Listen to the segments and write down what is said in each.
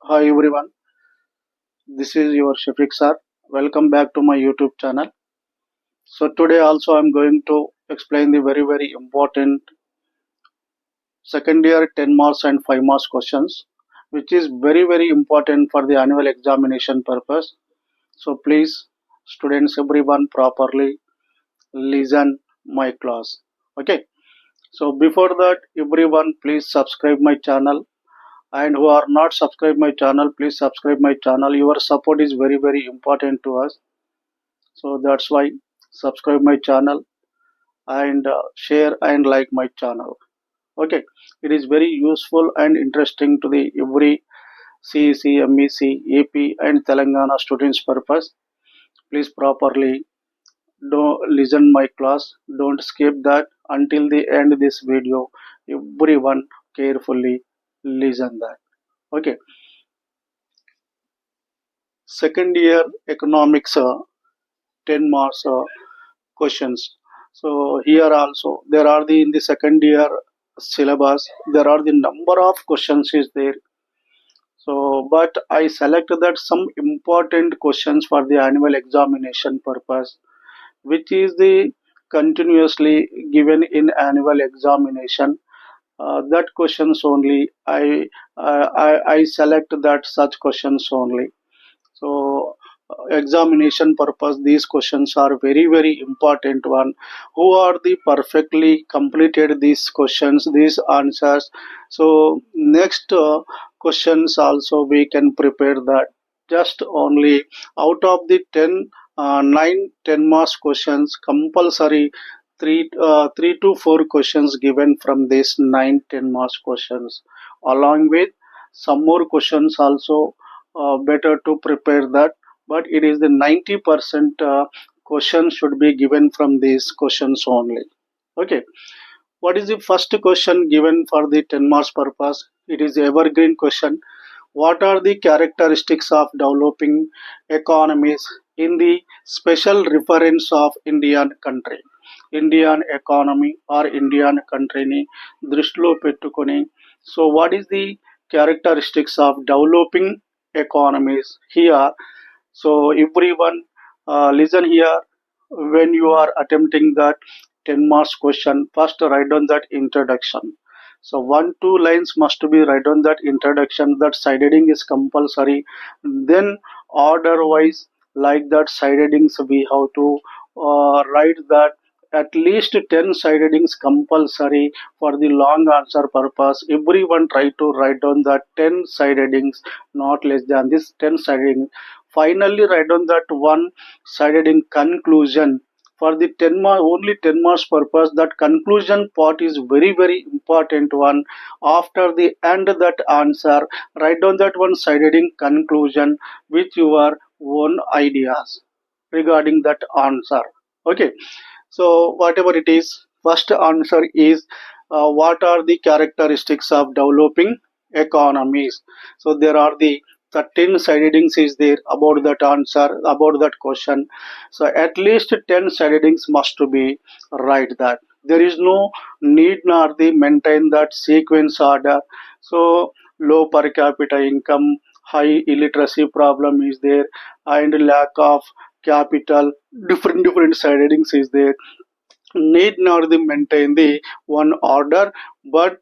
Hi everyone, this is your Shafiq sir. Welcome back to my YouTube channel. So today also I'm going to explain the very important second year 10 marks and 5 marks questions, which is very important for the annual examination purpose. So please students everyone properly listen my class. Okay. So before that everyone please subscribe my channel, and who are not subscribe my channel, please subscribe my channel. Your support is very important to us. So that's why subscribe my channel and share and like my channel. Okay, it is very useful and interesting to the every CEC, MEC, AP and Telangana students purpose. Please properly don't listen my class, don't skip that until the end this video. Everyone carefully listen that. Okay, second year economics 10 marks questions. So here also there are the in the second year syllabus there are the number of questions is there. So but I selected that some important questions for the annual examination purpose, which is the continuously given in annual examination. That questions only I select that such questions only. So examination purpose these questions are very important one. Who are the perfectly completed these questions, these answers? So next questions also we can prepare that. Just only out of the 10 9 10 marks questions compulsory 3 to 4 questions given from this 9 10 marks questions, along with some more questions also. Better to prepare that, but it is the 90% question should be given from these questions only. Okay, what is the first question given for the 10 marks purpose? It is evergreen question. What are the characteristics of developing economies in the special reference of Indian country? Indian economy or Indian country ni దృష్టిలో పెట్టుకొని, so what is the characteristics of developing economies here? So everyone listen here. When you are attempting that 10 marks question, first write down that introduction. So 1 2 lines must be write on that introduction. That side heading is compulsory. Then order wise, like that side headings we have to write that at least 10 side headings compulsory for the long answer purpose. Everyone try to write down that 10 side headings, not less than this 10 side headings. Finally write down that one side heading conclusion for the 10 mark, only 10 marks purpose. That conclusion part is very important one. After the end that answer, write down that one side heading conclusion with your own ideas regarding that answer. Okay, so whatever it is, first answer is what are the characteristics of developing economies? So there are the 13 side headings is there about that answer, about that question. So at least 10 side headings must to be right that. There is no need nor the maintain that sequence order. So low per capita income, high illiteracy problem is there, and lack of capital, different side headings is there. Need not the maintain the one order, but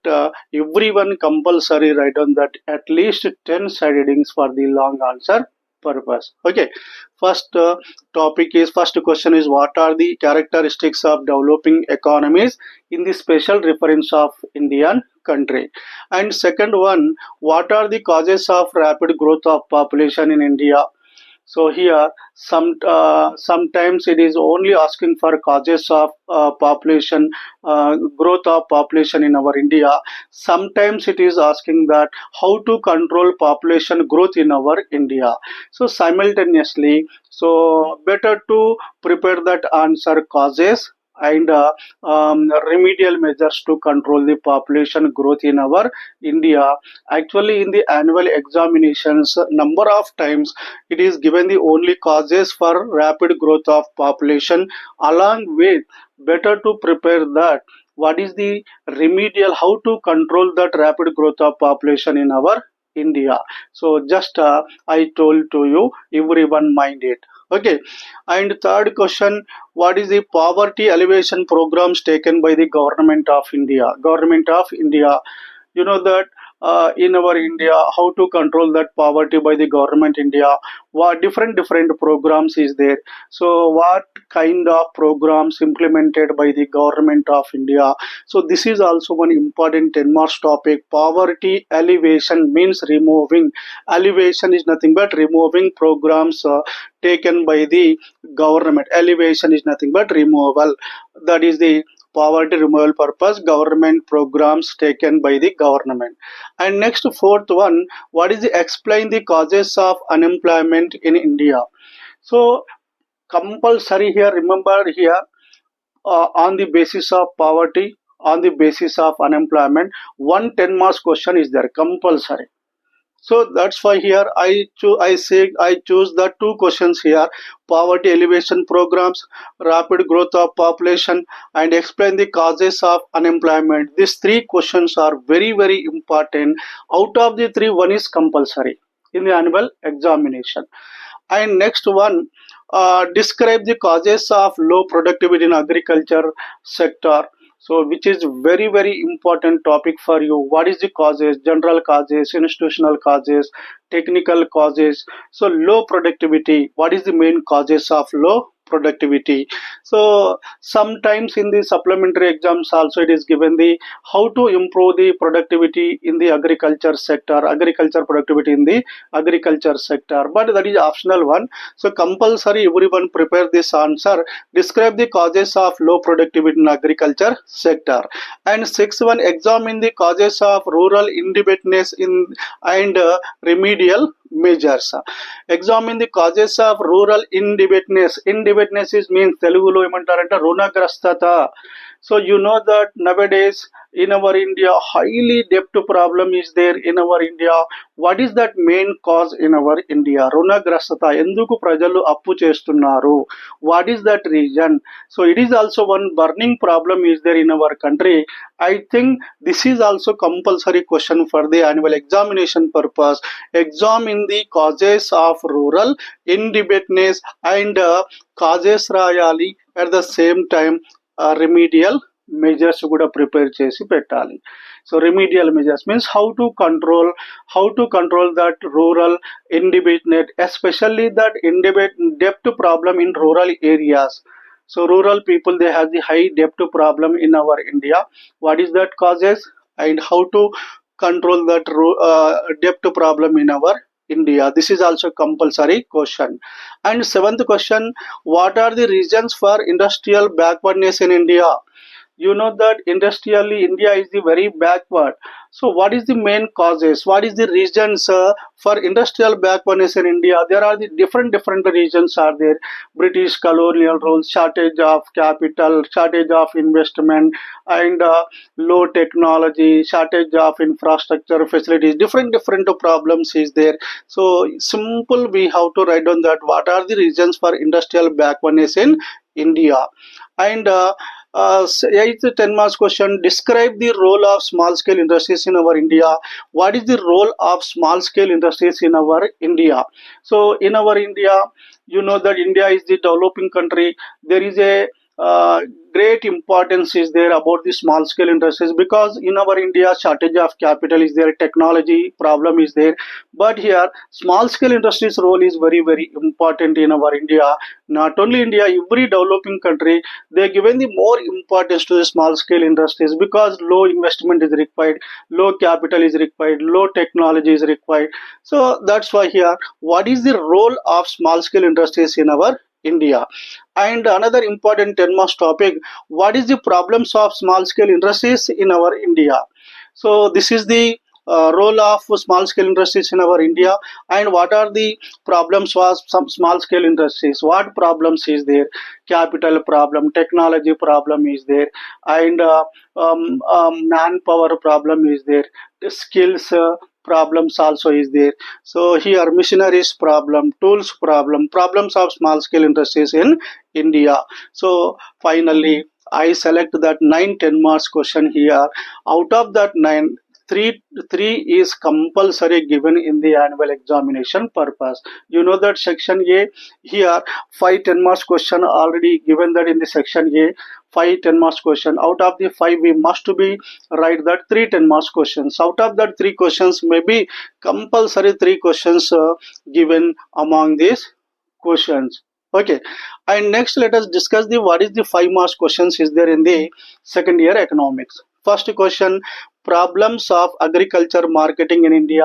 everyone compulsory write on that at least 10 side headings for the long answer purpose. Okay, first topic is first question is what are the characteristics of developing economies in the special reference of Indian country? And second one, what are the causes of rapid growth of population in India? So here sometimes it is only asking for causes of population growth of population in our India. Sometimes it is asking that how to control population growth in our India. So simultaneously, so better to prepare that answer causes and remedial measures to control the population growth in our India. Actually in the annual examinations number of times it is given the only causes for rapid growth of population, along with better to prepare that what is the remedial, how to control that rapid growth of population in our India. So just I told to you, everyone mind it. Okay. And third question, what is the poverty alleviation programs taken by the government of India? Government of India, you know that in our India, how to control that poverty by the government India, what different programs is there. So what kind of programs implemented by the government of India? So this is also one important 10 marks topic. Poverty alleviation means removing, alleviation is nothing but removing programs taken by the government. Alleviation is nothing but removal, that is the poverty removal purpose government programs taken by the government. And next, fourth one, what is the explain the causes of unemployment in India? So compulsory here, remember here, on the basis of poverty, on the basis of unemployment, one 10 marks question is there, compulsory. So that's why here I say I choose the two questions here: poverty elevation programs, rapid growth of population, and explain the causes of unemployment. These three questions are very important. Out of the three, one is compulsory in the annual examination. And next one, describe the causes of low productivity in agriculture sector. So which is very important topic for you. What is the causes? General causes, institutional causes, technical causes. So low productivity, what is the main causes of low productivity? So sometimes in the supplementary exams also it is given the how to improve the productivity in the agriculture sector, agriculture productivity in the agriculture sector, but that is optional one. So compulsory everyone prepare this answer. Describe the causes of low productivity in agriculture sector. And sixth one, examine the causes of rural indebtedness in and remedial measures. Examine the causes of rural indebtedness. Indebtedness is means Telugulo ఏమంటారంటే రుణగ్రస్తత. So you know that nowadays in our India highly debt problem is there in our India. What is that main cause in our India? రుణగ్రస్తత, ఎందుకు ప్రజలు అప్పు చేస్తున్నారు? What is that reason? So it is also one burning problem is there in our country. I think this is also compulsory question for the annual examination purpose. Examine the causes of rural indebtedness and causes రాయాలి, at the same time remedial measures కూడా prepare చేసి పెట్టాలి. So remedial measures means how to control that rural indebtedness, especially that debt problem in rural areas. So rural people they have the high debt problem in our India. What is that causes and how to control that debt problem in our India? This is also compulsory question. And seventh question, what are the reasons for industrial backwardness in India? You know that industrially India is the very backward. So what is the main causes? What is the reasons for industrial backwardness in India? There are the different reasons are there. British colonial rule, shortage of capital, shortage of investment, and low technology, shortage of infrastructure facilities, different problems is there. So simple we have to write down that what are the reasons for industrial backwardness in India. And eighth 10 marks question, describe the role of small scale industries in our India. What is the role of small scale industries in our India? So in our India, you know that India is the developing country. There is a great importance is there about the small scale industries, because in our India shortage of capital is there, technology problem is there, but here small scale industries role is very important in our India. Not only India, every developing country they given the more importance to the small scale industries, because low investment is required, low capital is required, low technology is required. So that's why here what is the role of small scale industries in our India? And another important 10 marks topic, what is the problems of small scale industries in our India? So this is the role of small scale industries in our India, and what are the problems of some small scale industries? What problems is there? Capital problem, technology problem is there, and manpower problem is there, skills problems also is there. So here missionaries problem, tools problem, problems of small scale industries in India. So finally I select that 9 10 marks question here. Out of that 9, three is compulsory given in the annual examination purpose. You know that section A here 5 10 marks question already given that in the section A 5 10 marks question. Out of the 5 we must to be write that 3 10 marks questions. Out of that 3 questions may be compulsory 3 questions given among these questions. Okay, and next let us discuss the what is the 5 marks questions is there in the second year economics. First question, problems of agriculture marketing in India.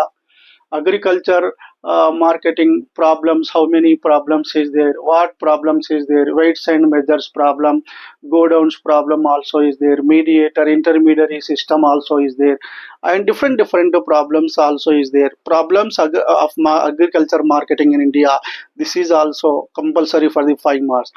Agriculture marketing problems, how many problems is there, what problems is there, weights and measures problem, go downs problem also is there, mediator intermediary system also is there, and different problems also is there. Problems of agriculture marketing in India, this is also compulsory for the 5 marks.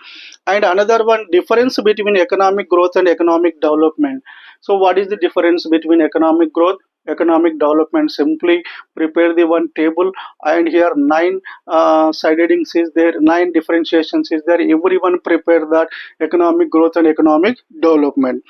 And another one, difference between economic growth and economic development. So what is the difference between economic growth, economic development? Simply prepare the one table, and here nine sidings is there, nine differentiations is there. Everyone prepare that economic growth and economic development.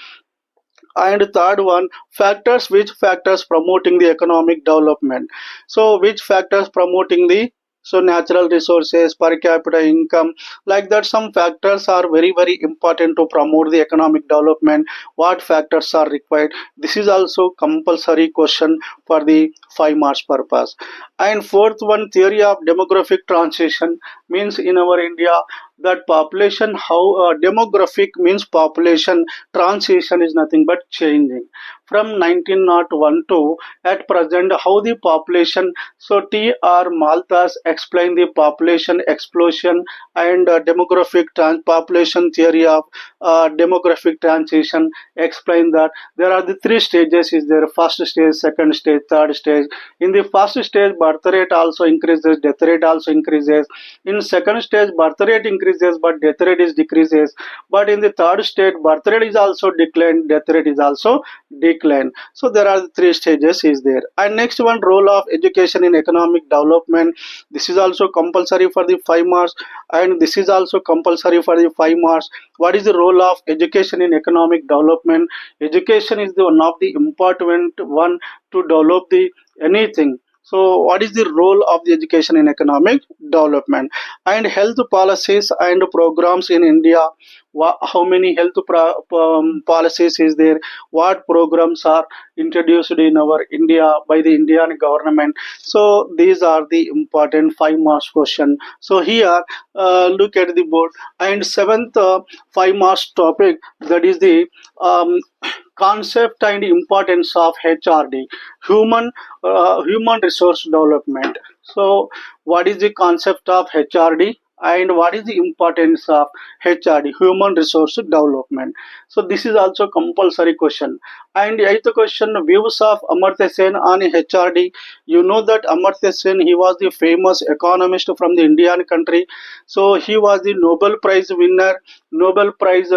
And third one, factors, which factors promoting the economic development. So which factors promoting the, so natural resources, per capita income, like that some factors are very important to promote the economic development. What factors are required? This is also compulsory question for the 5 marks purpose. And fourth one, theory of demographic transition, means in our India that population, how demographic means population transition is nothing but changing from 1901 to at present, how the population. So T.R. Malthus explained the population explosion and population theory of demographic transition. Explain that there are the three stages is there, first stage, second stage, third stage. In the first stage, birth rate also increases, death rate also increases. In second stage, birth rate increases but death rate is decreases. But in the third stage, birth rate is also declined, death rate is also decline. So there are the three stages is there. And next one, role of education in economic development. This is also compulsory for the 5 marks, and this is also compulsory for the 5 marks. What is the role of education in economic development? Education is the one of the important one to develop the anything. So what is the role of the education in economic development? And health policies and programs in India. How many health policies is there? What programs are introduced in our India by the Indian government? So these are the important 5 marks question. So here look at the board. And seventh 5 marks topic, that is the concept and importance of HRD, human resource development. So what is the concept of HRD and what is the importance of HRD, human resource development? So this is also compulsory question. And eighth question, views of Amartya Sen on HRD. You know that Amartya Sen, he was the famous economist from the Indian country. So he was the Nobel Prize winner, Nobel Prize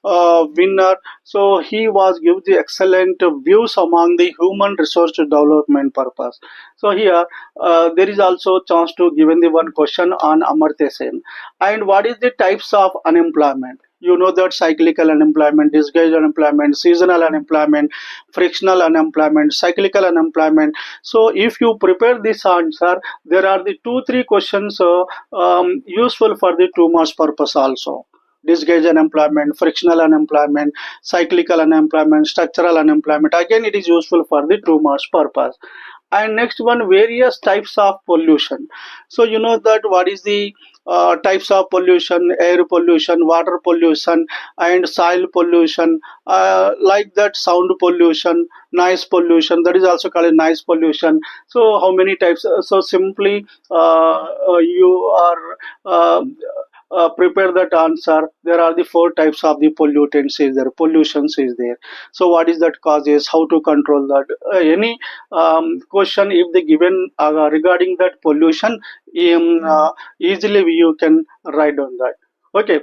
winner. So he was give the excellent views among the human resource development purpose. So here there is also chance to given the one question on Amartya Sen. And what is the types of unemployment? You know that cyclical unemployment, disguised unemployment, seasonal unemployment, frictional unemployment, cyclical unemployment. So if you prepare this answer, there are the 2 3 questions useful for the 2 marks purpose also. Disguised unemployment, frictional unemployment, cyclical unemployment, structural unemployment. Again, it is useful for the 2 marks purpose. And next one, various types of pollution. So you know that what is the types of pollution: air pollution, water pollution, and soil pollution, like that sound pollution, noise pollution, that is also called noise pollution. So how many types? So simply you are prepare that answer. There are the 4 types of the pollutants is there, pollutions is there. So what is that causes, how to control that? Any question if they given regarding that pollution, easily you can write on that. Okay.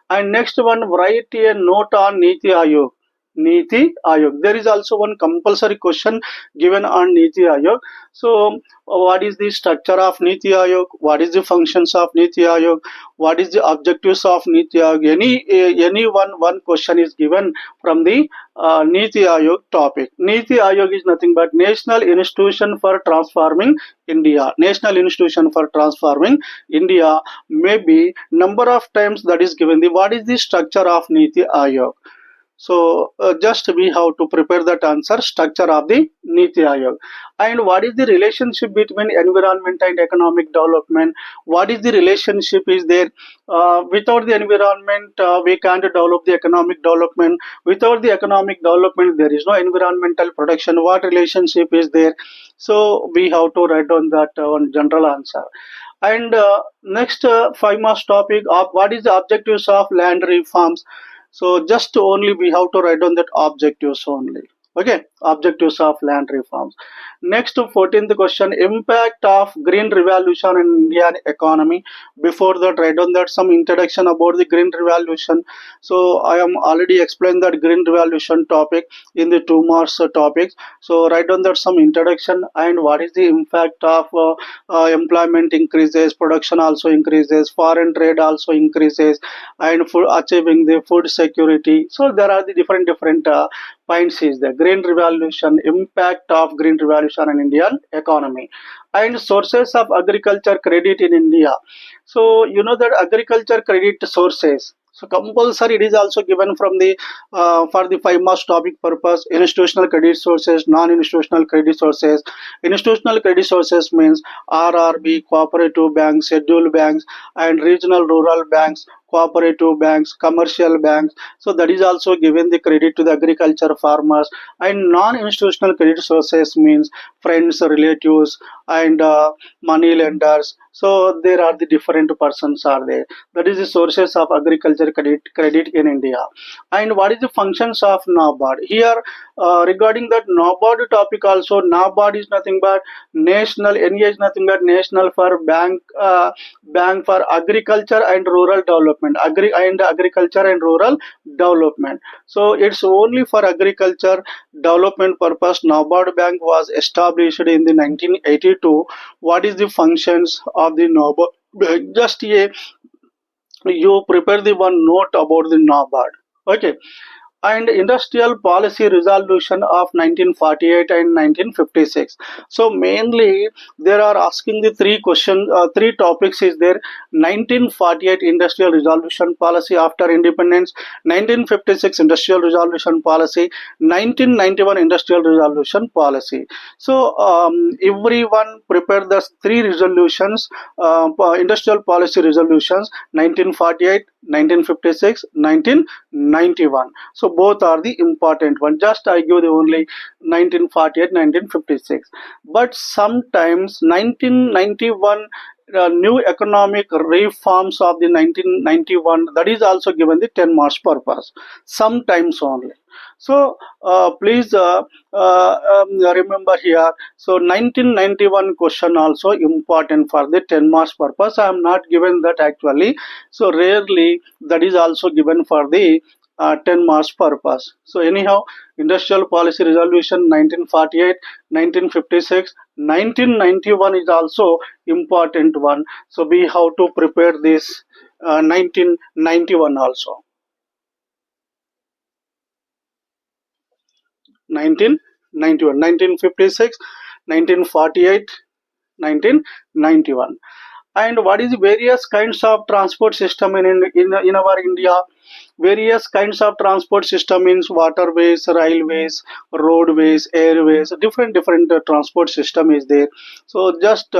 And next one, write a note on Niti Ayog. Niti Ayog. There is also one compulsory question given on Niti Ayog. So, what is the structure of Niti Ayog? What is the functions of Niti Ayog? What is the objectives of Niti Ayog? Any one question is given from the Niti Ayog topic. Niti Ayog is nothing but National Institution for Transforming India. National Institution for Transforming India. Maybe number of times that is given. The what is the structure of Niti Ayog? So just we have to prepare that answer structure of the Niti Ayog. And what is the relationship between environment and economic development? What is the relationship is there? Without the environment, we can't develop the economic development. Without the economic development, there is no environmental protection. What relationship is there? So we have to write down that one general answer. And next 5 marks topic of what is the objectives of land reforms. So just only we have to write down that objectives only. Okay, objectives of land reforms. Next 14th question, impact of green revolution in Indian economy. Before that, write down that some introduction about the green revolution. So I am already explained that green revolution topic in the 2 marks topics. So write down that some introduction and what is the impact of employment increases, production also increases, foreign trade also increases, and for achieving the food security. So there are the different points is the green revolution, impact of green revolution in Indian economy, and sources of agriculture credit in India. So you know that agriculture credit sources. So compulsory it is also given from the for the 5 marks topic purpose. Institutional credit sources, non-institutional credit sources. Institutional credit sources means RRB, cooperative banks, scheduled banks, and regional rural banks, cooperative banks, commercial banks. So that is also given the credit to the agriculture farmers. And non-institutional credit sources means friends, relatives, and money lenders. So there are the different persons are there. That is the sources of agriculture credit in India. And what is the functions of NABARD? Here regarding that NABARD topic also, NABARD is nothing but national, NA is nothing but national for bank for agriculture and rural development, agriculture and rural development. So it's only for agriculture development purpose. NABARD bank was established in the 1982. What is the functions of the NABARD bank? Just you prepare the one note about the NABARD. Okay, and industrial policy resolution of 1948 and 1956. So mainly there are asking the three topics is there: 1948 industrial resolution policy after independence, 1956 industrial resolution policy, 1991 industrial resolution policy. So everyone prepare the three resolutions, industrial policy resolutions: 1948, 1956, 1991. So both are the important one. Just I give the only 1948, 1956. But sometimes 1991 new economic reforms of the 1991, that is also given the 10 marks purpose. Sometimes only. So please remember here. So 1991 question also important for the 10 marks purpose. I am not given that actually. So rarely that is also given for the 10 marks purpose. So anyhow, industrial policy resolution 1948, 1956, 1991 is also important one. So we have to prepare this 1991 also. 1991, 1956, 1948, 1991. And what is various kinds of transport system in our India? Various kinds of transport system means waterways, railways, roadways, airways, different transport system is there. So just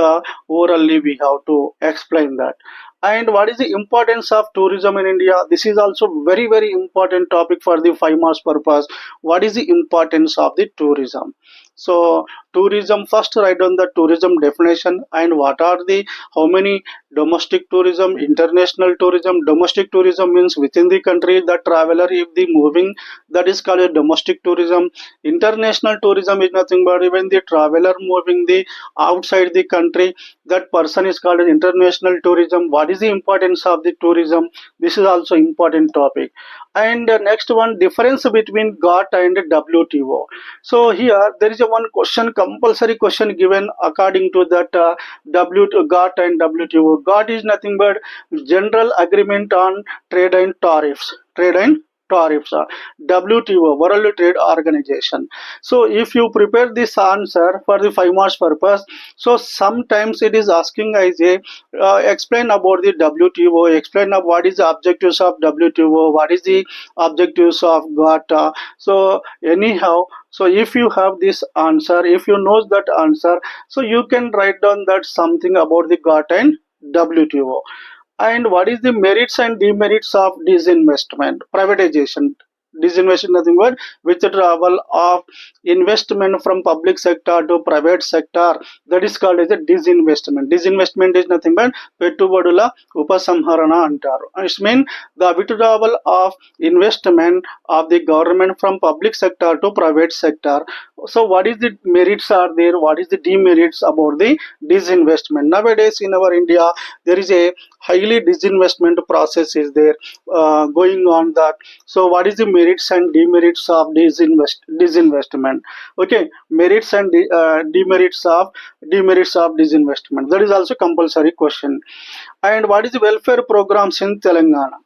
orally we have to explain that. And what is the importance of tourism in India? This is also very important topic for the 5 marks purpose. What is the importance of the tourism? So tourism, first write down the tourism definition and what are the how many domestic tourism, international tourism. Domestic tourism means within the country the traveler if the moving, that is called a domestic tourism. International tourism is nothing but even the traveler moving the outside the country, that person is called as international tourism. What is the importance of the tourism? This is also important topic. And next one, difference between GOT and WTO. So here there is a one question, compulsory question given according to that GOT and WTO. GOT is nothing but General Agreement on Trade and Tariffs. Trade and tariffs. WTO, World Trade Organization. So if you prepare this answer for the 5 marks purpose, so sometimes it is asking as a explain about the WTO, explain of what is the objectives of WTO, what is the objectives of GATA. So anyhow, so if you have this answer, if you know that answer, so you can write down that something about the GATA and WTO. And what is the merits and demerits of disinvestment, privatization? Disinvestment, nothing but withdrawal of investment from public sector to private sector. That is called as a disinvestment. Disinvestment is nothing but పెట్టుబడుల ఉపసంహరణ అంటారు. It means the withdrawal of investment of the government from public sector to private sector. So what is the merits are there? What is the demerits about the disinvestment? Nowadays in our India, there is a highly disinvestment process is there going on that. So what is the merits and demerits of disinvestment? Okay, merits and demerits of disinvestment, that is also compulsory question. And what is the welfare programs in Telangana?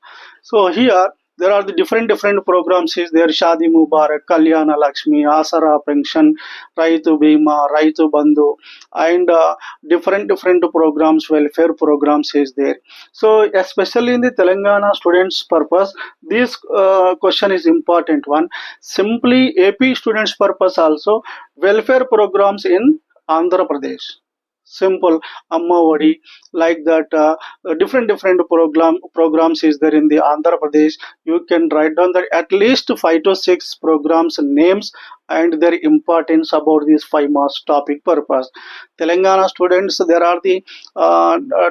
So here there are the different programs is there: Shadi Mubarak, Kalyana Lakshmi, Asara Pension, Raitu Bima, Raitu Bandhu, and different programs, welfare programs is there. So especially in the Telangana students purpose, this question is important one. Simply AP students purpose also, welfare programs in Andhra Pradesh. Simple Amma Odi, like that different programs is there in the Andhra Pradesh. You can write down that at least 5 to 6 programs names and their importance about this 5 marks topic purpose. Telangana students, there are the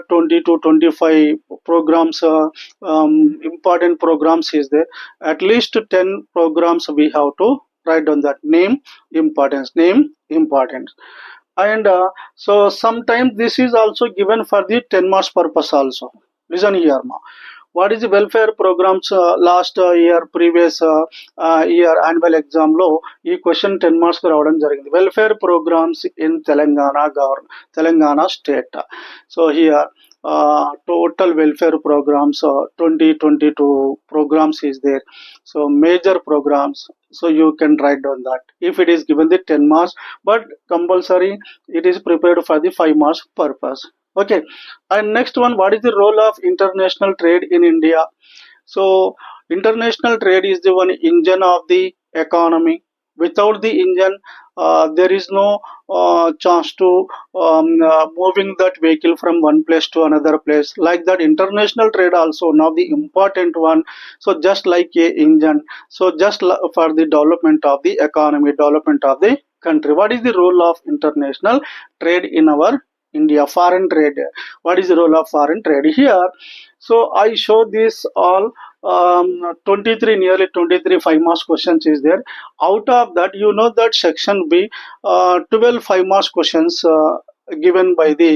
20 to 25 programs, important programs is there. At least 10 programs we have to write down that name importance. And so sometimes this is also given for the 10 marks purpose also. Listen here ma, what is the welfare programs last year previous year annual exam లో ఈ question 10 marks రావడం జరిగింది. Welfare programmes in Telangana state. So here total welfare programs 2022 programs is there. So major programs, so you can write down that if it is given the 10 marks, but compulsory it is prepared for the 5 marks purpose. Okay, and next one, what is the role of international trade in India? So international trade is the one engine of the economy. Without the engine, there is no chance to moving that vehicle from one place to another place. Like that, international trade also now the important one. So just like a engine, so just for the development of the economy, development of the country. What is the role of international trade in our India? Foreign trade, what is the role of foreign trade here? So I show this all 23, nearly 23 5 marks questions is there. Out of that, you know that section B, 12 5 marks questions given by the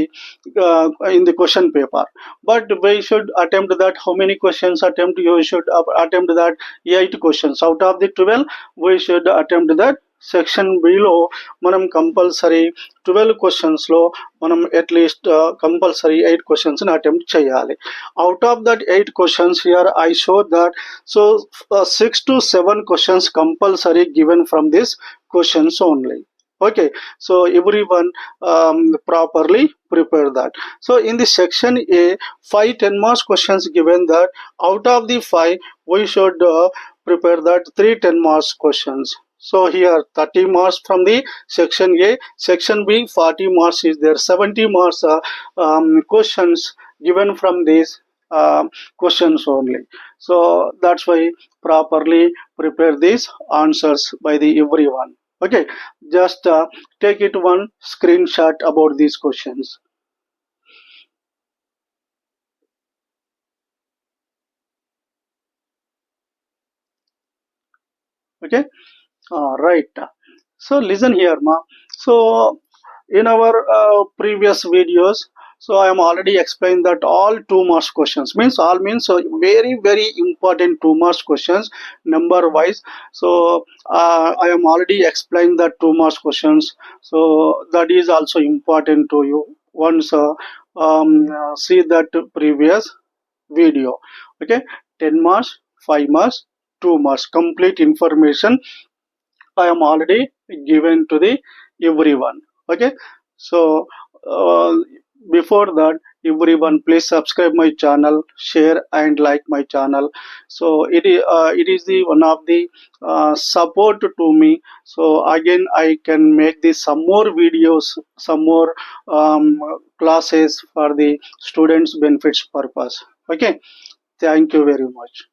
in the question paper, but we should attempt that. How many questions attempt? You should attempt that 8 questions out of the 12. We should attempt that. Section below మనం compulsory 12 క్వశ్చన్స్లో మనం at least compulsory 8 క్వశ్చన్స్ని attempt చేయాలి. Out of that 8 questions here I show that so 6 to 7 questions compulsory given from this questions only. Okay, so everyone properly prepare that. So in the section A, 5 10 marks questions given that. Out of the 5, we should prepare that 3 10 marks questions. So here 30 marks from the section A. Section B, 40 marks is there. 70 marks questions given from these questions only. So that's why properly prepare these answers by the everyone. Okay, just take it one screenshot about these questions. Okay, right. So listen here ma. So in our previous videos, So I am already explained that all 2 marks questions means all means very very important 2 marks questions number wise. So I am already explained that 2 marks questions. So that is also important to you. Once see that previous video. Okay, 10 marks, 5 marks, 2 marks complete information I am already given to the everyone. Okay, so uh, before that, everyone please subscribe my channel, share and like my channel. So it is the one of the support to me. So again, I can make this some more videos, some more classes for the students benefits purpose. Okay, thank you very much.